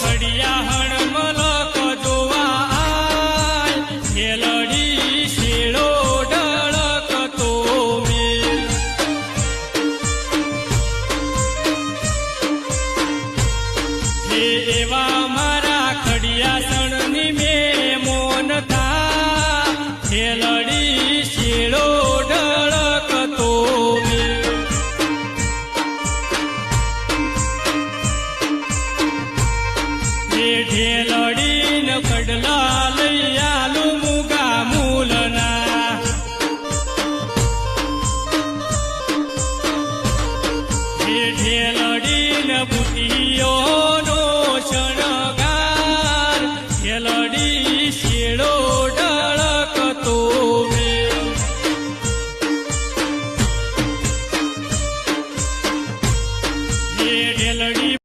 ખડિયા હણમલક જોવા આય ખેલડી શેડો ઢળકતો મેલ હે એવા મારા ખડિયા સણની મેમોન થા ખેલડી શેડો ઢળકતો મેલ ઢેલડીન કડલા લઈ આલુ મુગા મૂલના ઢેલડીન બુટીઓ